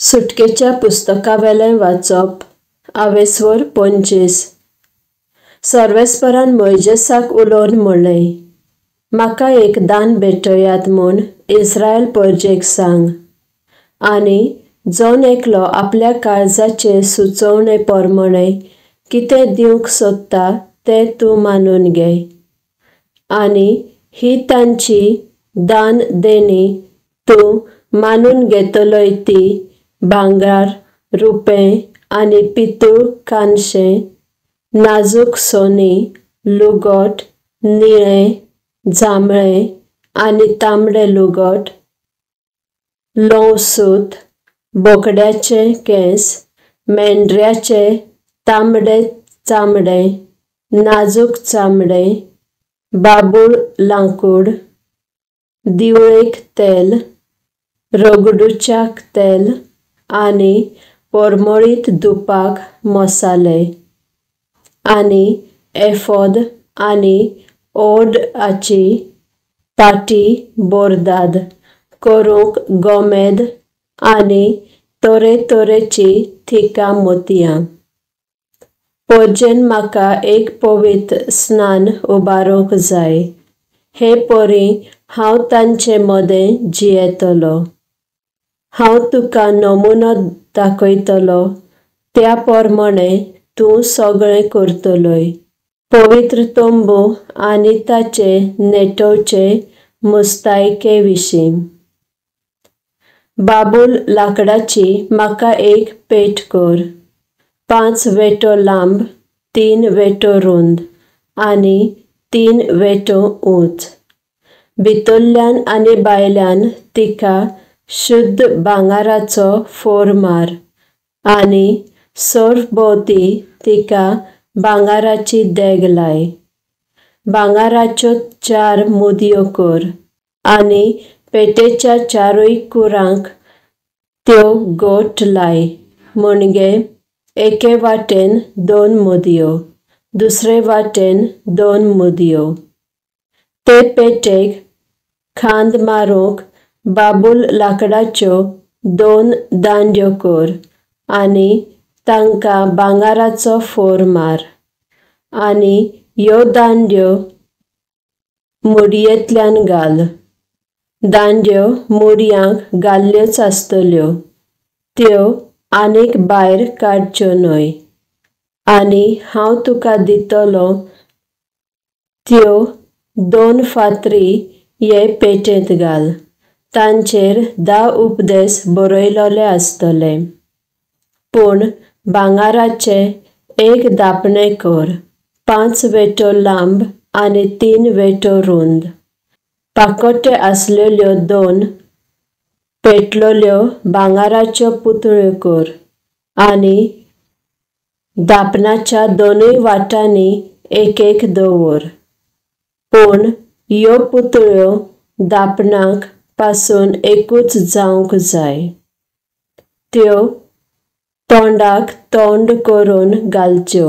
सुटकेच्या पुस्तकावेलें वाचप आवेसवर 25। सर्वेस्परान मोइजेसाक उलोवन म्हणलें, म्हाका एक दान भेटयात म्हूण इस्रायल परजेक सांग, आनी जोन एकलो आपल्या काळजाचे सुचोवणे पोरमणें कितें दिवंक सोदता तें तूं मानून घे, आनी ही तांची दान देणी तूं मानून घेतलोय ती भांगार, रुपें आनी पितूळ कांशें, नाजूक सोनी, लुगोट, निळें, जांबळें आनी तांबडें लुगोट, लोंवसूत, बोकड्याचें केंस, मेंढऱ्याचें तांबडें चामडें, नाजूक चामडें, बाबूळ लांकूड, दिवळेक तेल, रगडूच्याक तेल आनी पोरमळीत धुपाक मसाले, आनी एफोद आनी ओडआची पाटी बोरदाद करूंक गोमेद आनी तोरेतोरेची थिकां मोतयां। पोरजेन म्हाका एक पवित्र स्नान उबारूंक जाय, हे पोरी हांव तांचे मदें जियेतलो। हांव तुका नमुनो दाखयतलो त्या पोरमणें तूं सगळें करतलोय। पवित्र तोंबू आनी ताचे नेटोवचे मुस्तायके विशीं। बाबूल लांकडाची म्हाका एक पेट कर, 5 वेटो लांब, 3 वेटो रुंद आनी 3 वेटो उंच। भितरल्यान आनी भायल्यान तिका शुद्ध भांगाराचो फोर मार, आनी सरभोंवती तिका भांगाराची देग लाय। भांगाराच्यो 4 मुदयो कर, आनी पेटेच्या चारूय कुरांक त्यो गोठ लाय, म्हणजे एके वाटेन 2 मुदयो, दुसरे वाटेन 2 मुदयो। ते पेटेक खांद मारूंक बाबूल लांकडाच्यो 2 दांड्यो कर, आनी तांकां भांगाराचो फोर मार, आनी ह्यो दांड्यो मुडयेंतल्यान घाल। दांड्यो मुडयांक घाल्ल्योच आसतल्यो, त्यो आनीक भायर काडच्यो न्हय। आनी हांव तुका दितलो त्यो 2 फातरी हे पेटेंत घाल, तांचेर 10 उपदेश बरयलोले आसतले। पूण भांगाराचे एक धापणें कर, 5 वेटो लांब आनी 3 वेटो रुंद। पाकोटे आसलेल्यो 2 पेटलोल्यो भांगाराच्यो पुतळ्यो कर, आनी धापणाच्या दोनूय वाटांनी एक दवर। पूण ह्यो पुतळ्यो धापणाक पासून एकूच जावंक जाय। त्यो तोंडाक तोंड करून घालच्यो,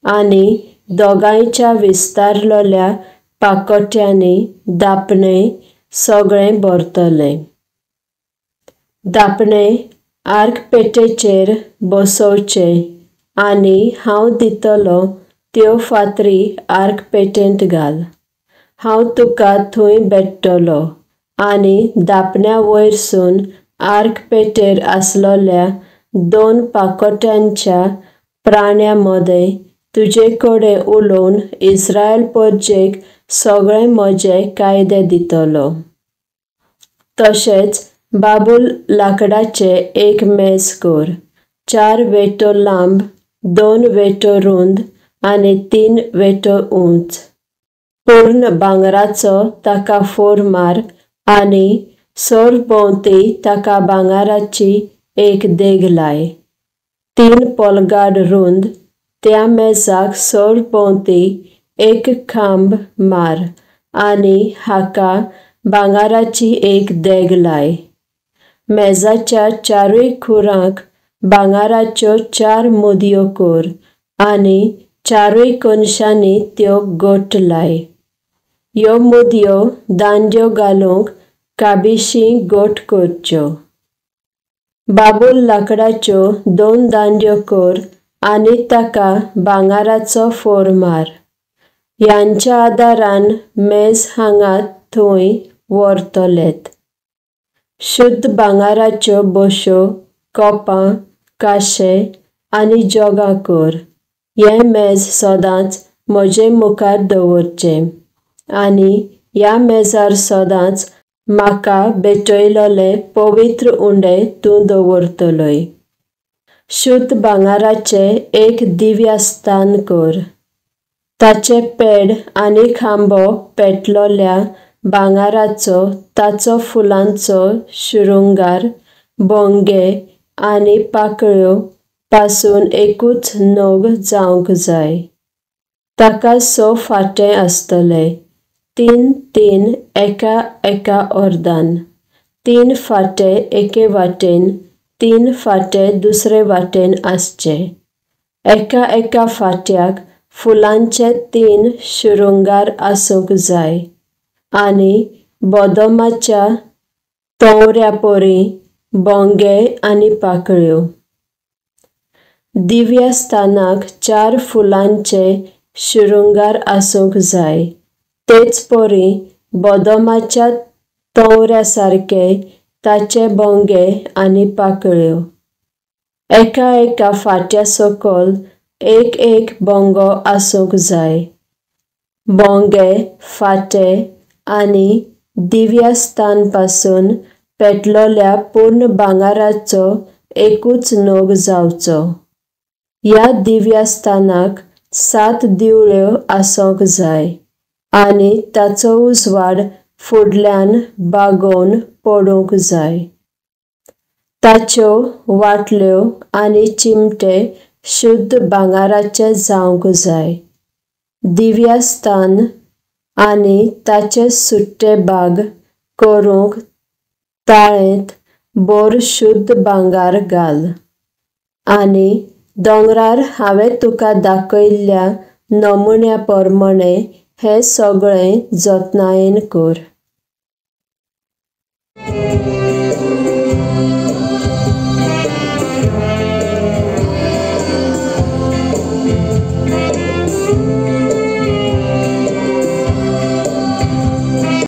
आनी दोगांयच्या विस्तारलोल्या पाकोट्यांनी धापणें सगळें भरतलें। धापणें आर्क पेटेचेर बसोवचे, आनी हांव दितलो त्यो फातरी आर्क पेटेंत घाल। हांव तुका थंय भेट्टलो, आनी धापण्या वयरसून आर्क पेटेर आसलोल्या 2 पाकोट्यांच्या प्राण्यां मदें तुजे कडेन उलोवन इस्रायल परजेक सगळे म्हजे कायदे दितलो। तशेंच बाबूल लांकडाचे एक मेज कर, 4 वेटो लांब, 2 वेटो रुंद आनी 3 वेटो उंच। पूर्ण भांगराचो ताका फोर मार, आनी सरभोंवती ताका भांगाराची एक देग लाय। 3 पोलगाड रुंद त्या मेजाक सरभोंवती एक खांब मार, आनी हाका भांगाराची एक देग लाय। मेजाच्या चारूय खुरांक भांगाराच्यो 4 मुदयो कर, आनी चारूय कोनशांनी त्यो गोठ लाय। ह्यो मुदयो दांड्यो घालूंक काबीशी गोठ करच्यो। बाबूल लाकडाच्यो 2 दांड्यो कर आनी ताका भांगाराचो फोर मार. ह्यांच्या आदारान मेज हांगा थंय व्हरतलेत. शुद्ध भांगाराच्यो बश्यो, कोपां, काशे आनी जोगां कर. हें मेज सदांच म्हजे मुखार दवरचें आनी ह्या मेजार सदांच म्हाका भेटयलोले पवित्र उंडे तूं दवरतलोय. शुद्ध भांगाराचें एक दिव्यस्थान कर. ताचें पेड आनी खांबो पेटलोल्या भांगाराचो ताचो फुलांचो शुरुंगार, बोंगे आनी पाकळ्यो पासून एकूच नग जावंक जाय. ताका 6 फांटे आसतले, 3-3 एका अर्दान. 3 फांटे एके वाटेन, 3 फांटे दुसरे वाटेन आसचे. एका फांट्याक फुलांचे 3 शुरुंगार आसूंक जाय आनी बदामाच्या तोवऱ्यापरी बोंगे आनी पाकळ्यो. दिव्यस्थानाक 4 फुलांचे शुरुंगार आसूंक जाय, तेच परी बदामाच्या तोवऱ्यासारके ताचे बोंगे आनी पाकळ्यो. एका फांट्या सकयल एक बोंगो आसूंक जाय. बोंगे, फांटे आनी दिव्यस्थान पासून पेटलोल्या पूर्ण भांगाराचो एकूच नग जावचो. ह्या दिव्यस्थानाक 7 दिवळ्यो आसोंक जाय आनी ताचो उजवाड फुडल्यान बागोवन पडूंक जाय. ताच्यो वाटल्यो आनी चिमटे शुद्ध भांगाराचे जावंक जाय. दिव्यस्थान आनी ताचे सुट्टे भाग करूंक ताळेंत बोर शुद्ध भांगार घाल. आनी दोंगरार हांवें तुका दाखयल्ल्या नमुन्याप्रमाणें हें सगळें जतनायेन कर.